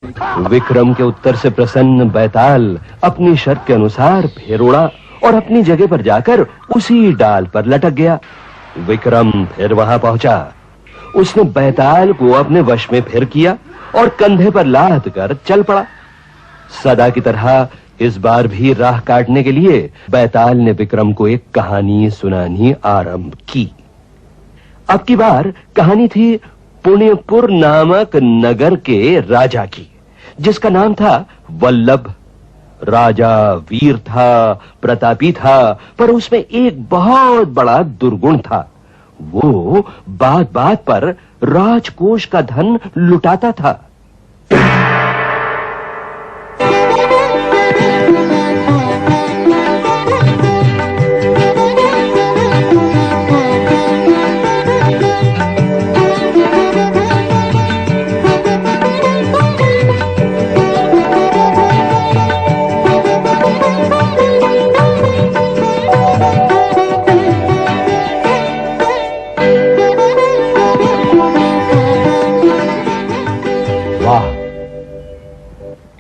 विक्रम के उत्तर से प्रसन्न बैताल अपनी शर्त के अनुसार फिर उड़ा और अपनी जगह पर जाकर उसी डाल पर लटक गया। विक्रम फिर वहां पहुंचा। उसने बैताल को अपने वश में फिर किया और कंधे पर लाद कर चल पड़ा। सदा की तरह इस बार भी राह काटने के लिए बैताल ने विक्रम को एक कहानी सुनानी आरंभ की। अब की बार कहानी थी पुण्यपुर नामक नगर के राजा की, जिसका नाम था वल्लभ। राजा वीर था, प्रतापी था, पर उसमें एक बहुत बड़ा दुर्गुण था। वो बात बात पर राजकोष का धन लुटाता था।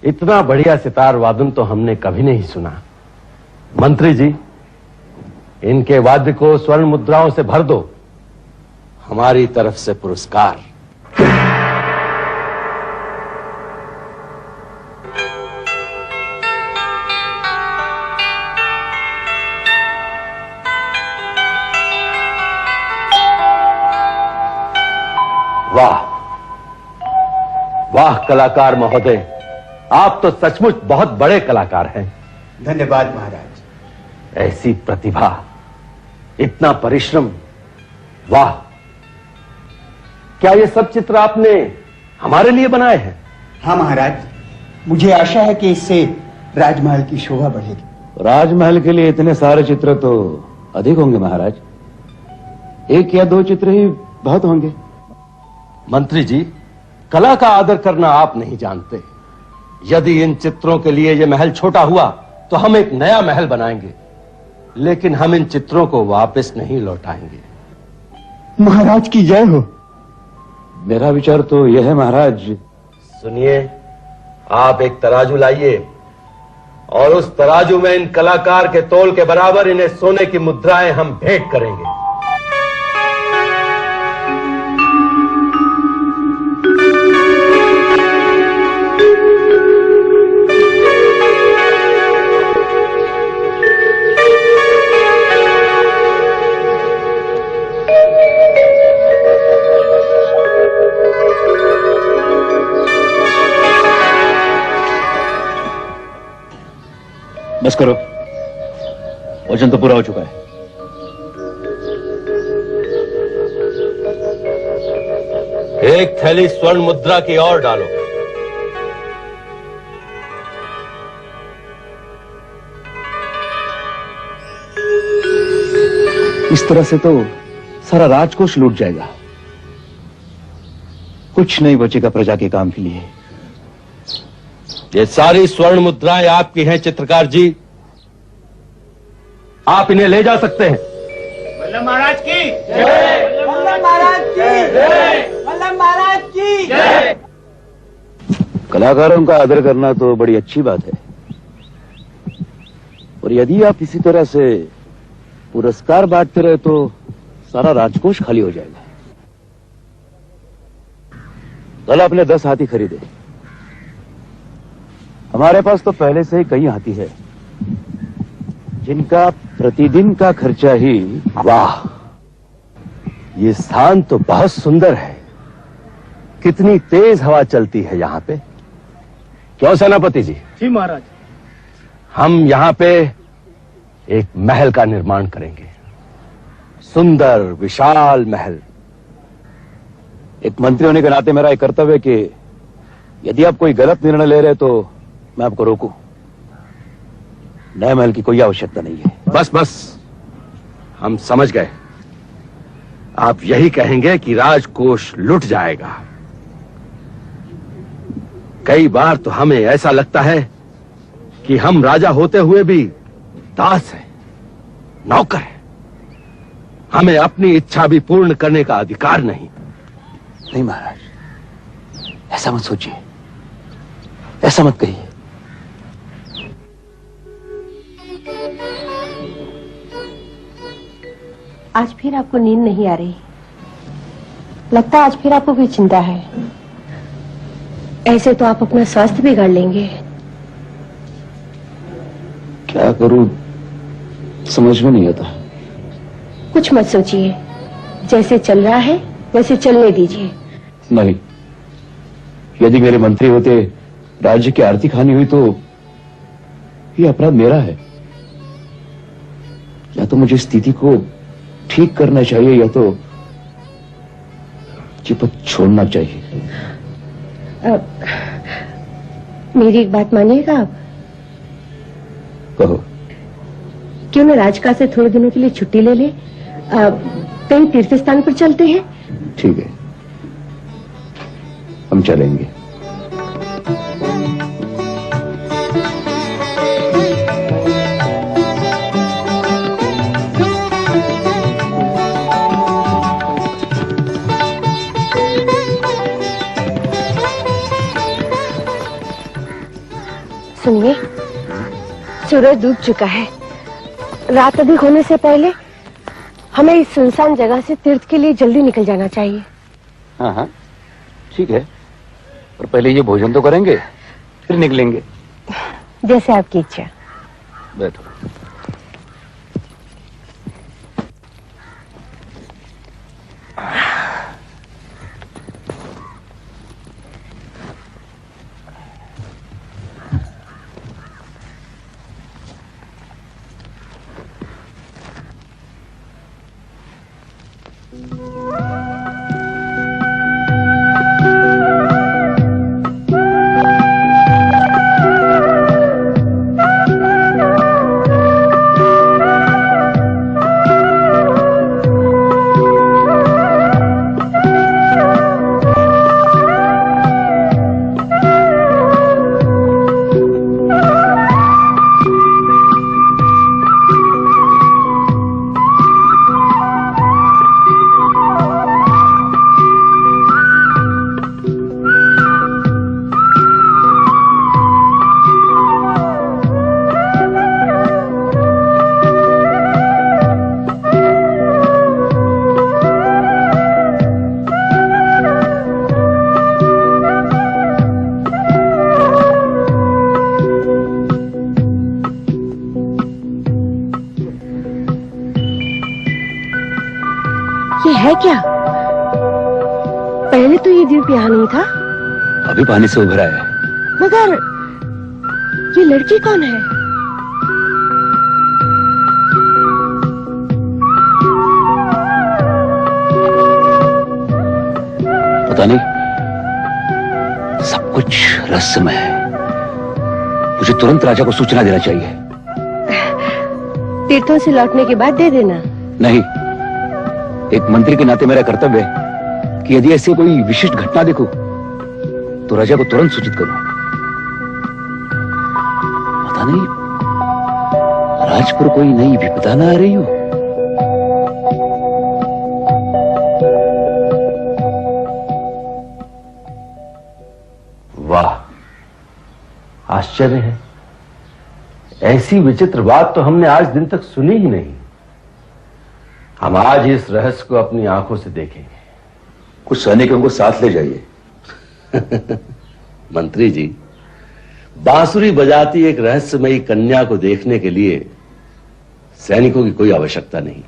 इतना बढ़िया सितार वादन तो हमने कभी नहीं सुना। मंत्री जी, इनके वाद्य को स्वर्ण मुद्राओं से भर दो। हमारी तरफ से पुरस्कार। वाह वाह कलाकार महोदय, आप तो सचमुच बहुत बड़े कलाकार हैं। धन्यवाद महाराज। ऐसी प्रतिभा, इतना परिश्रम, वाह। क्या ये सब चित्र आपने हमारे लिए बनाए हैं? हाँ महाराज, मुझे आशा है कि इससे राजमहल की शोभा बढ़ेगी। राजमहल के लिए इतने सारे चित्र तो अधिक होंगे महाराज। एक या दो चित्र ही बहुत होंगे। मंत्री जी, कला का आदर करना आप नहीं जानते। यदि इन चित्रों के लिए यह महल छोटा हुआ तो हम एक नया महल बनाएंगे, लेकिन हम इन चित्रों को वापस नहीं लौटाएंगे। महाराज की जय हो। मेरा विचार तो यह है महाराज। सुनिए, आप एक तराजू लाइए और उस तराजू में इन कलाकार के तोल के बराबर इन्हें सोने की मुद्राएं हम भेंट करेंगे। बस करो, वजन तो पूरा हो चुका है। एक थैली स्वर्ण मुद्रा की और डालो। इस तरह से तो सारा राजकोष लूट जाएगा। कुछ नहीं बचेगा प्रजा के काम के लिए। ये सारी स्वर्ण मुद्राएं आपकी हैं चित्रकार जी। आप इन्हें ले जा सकते हैं। वल्लभ महाराज की जय। वल्लभ महाराज की जय। वल्लभ महाराज की जय। कलाकारों का आदर करना तो बड़ी अच्छी बात है, और यदि आप इसी तरह से पुरस्कार बांटते रहे तो सारा राजकोष खाली हो जाएगा। कल आपने 10 हाथी खरीदे। हमारे पास तो पहले से ही कई हाथी है, जिनका प्रतिदिन का खर्चा ही। वाह, ये स्थान तो बहुत सुंदर है। कितनी तेज हवा चलती है यहाँ पे। क्यों सेनापति जी? जी महाराज। हम यहाँ पे एक महल का निर्माण करेंगे, सुंदर विशाल महल। एक मंत्री होने के नाते मेरा एक कर्तव्य है कि यदि आप कोई गलत निर्णय ले रहे तो मैं आपको रोकूं। नए महल की कोई आवश्यकता नहीं है। बस बस, हम समझ गए। आप यही कहेंगे कि राजकोष लुट जाएगा। कई बार तो हमें ऐसा लगता है कि हम राजा होते हुए भी दास हैं, नौकर हैं। हमें अपनी इच्छा भी पूर्ण करने का अधिकार नहीं। नहीं महाराज, ऐसा मत सोचिए। ऐसा मत कहिए। आज फिर आपको नींद नहीं आ रही। लगता है आज फिर आपको कोई चिंता है। ऐसे तो आप अपना स्वास्थ्य बिगाड़ लेंगे। क्या करूं समझ में नहीं आता। कुछ मत सोचिए, जैसे चल रहा है वैसे चलने दीजिए। नहीं, यदि मेरे मंत्री होते राज्य की आर्थिक हानि हुई तो ये अपराध मेरा है। या तो मुझे स्थिति को ठीक करना चाहिए या तो ये पद छोड़ना चाहिए। मेरी एक बात मानिएगा आप? कहो। क्यों न राजका से थोड़े दिनों के लिए छुट्टी ले ले, कहीं तीर्थ स्थान पर चलते हैं। ठीक है, हम चलेंगे। सुनिए, सूरज डूब चुका है। रात अधिक होने से पहले हमें इस सुनसान जगह से तीर्थ के लिए जल्दी निकल जाना चाहिए। हाँ हाँ ठीक है, और पहले ये भोजन तो करेंगे फिर निकलेंगे। जैसे आपकी इच्छा। बैठो। ये है क्या? पहले तो ये द्वीप यहाँ नहीं था। अभी पानी से उभरा है। मगर ये लड़की कौन है? पता नहीं, सब कुछ रहस्यमय है। मुझे तुरंत राजा को सूचना देना चाहिए। तीर्थों से लौटने के बाद दे देना। नहीं, एक मंत्री के नाते मेरा कर्तव्य है कि यदि ऐसी कोई विशिष्ट घटना देखूं तो राजा को तुरंत सूचित करूं। पता नहीं राज पर कोई नई विपदा ना आ रही हो। वाह, आश्चर्य है। ऐसी विचित्र बात तो हमने आज दिन तक सुनी ही नहीं। हम आज इस रहस्य को अपनी आंखों से देखेंगे। कुछ सैनिकों को साथ ले जाइए। मंत्री जी, बांसुरी बजाती एक रहस्यमयी कन्या को देखने के लिए सैनिकों की कोई आवश्यकता नहीं।